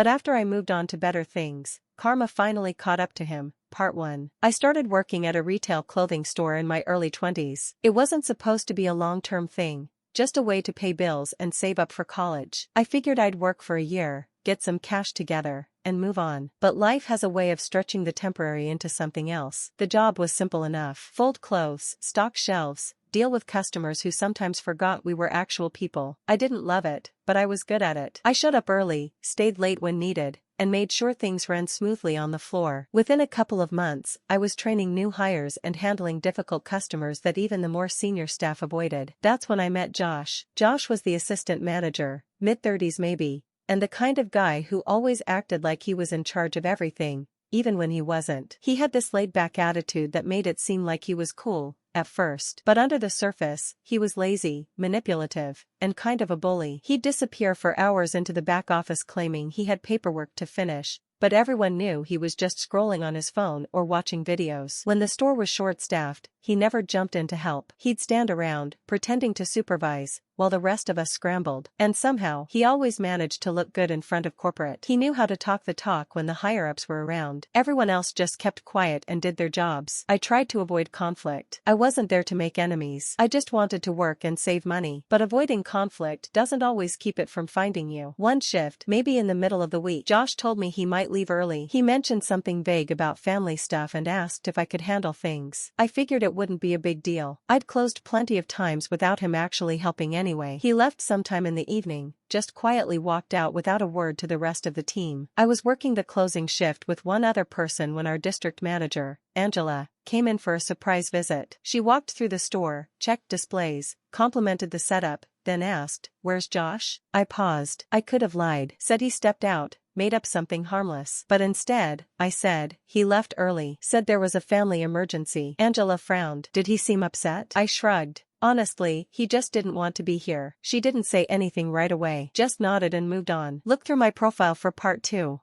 But after I moved on to better things, karma finally caught up to him. Part 1. I started working at a retail clothing store in my early 20s. It wasn't supposed to be a long-term thing, just a way to pay bills and save up for college. I figured I'd work for a year, get some cash together, and move on. But life has a way of stretching the temporary into something else. The job was simple enough. Fold clothes, stock shelves, deal with customers who sometimes forgot we were actual people. I didn't love it, but I was good at it. I showed up early, stayed late when needed, and made sure things ran smoothly on the floor. Within a couple of months, I was training new hires and handling difficult customers that even the more senior staff avoided. That's when I met Josh. Josh was the assistant manager, mid-30s maybe, and the kind of guy who always acted like he was in charge of everything, even when he wasn't. He had this laid-back attitude that made it seem like he was cool at first. But under the surface, he was lazy, manipulative, and kind of a bully. He'd disappear for hours into the back office claiming he had paperwork to finish, but everyone knew he was just scrolling on his phone or watching videos. When the store was short-staffed, he never jumped in to help. He'd stand around, pretending to supervise, while the rest of us scrambled. And somehow, he always managed to look good in front of corporate. He knew how to talk the talk when the higher-ups were around. Everyone else just kept quiet and did their jobs. I tried to avoid conflict. I wasn't there to make enemies. I just wanted to work and save money. But avoiding conflict doesn't always keep it from finding you. One shift, maybe in the middle of the week, Josh told me he might leave early. He mentioned something vague about family stuff and asked if I could handle things. I figured it wouldn't be a big deal. I'd closed plenty of times without him actually helping anyway. He left sometime in the evening, just quietly walked out without a word to the rest of the team. I was working the closing shift with one other person when our district manager, Angela, came in for a surprise visit. She walked through the store, checked displays, complimented the setup, then asked, "Where's Josh?" I paused. I could have lied, said he stepped out, made up something harmless. But instead, I said, he left early, said there was a family emergency. Angela frowned. Did he seem upset? I shrugged. Honestly, he just didn't want to be here. She didn't say anything right away, just nodded and moved on. Look through my profile for part 2.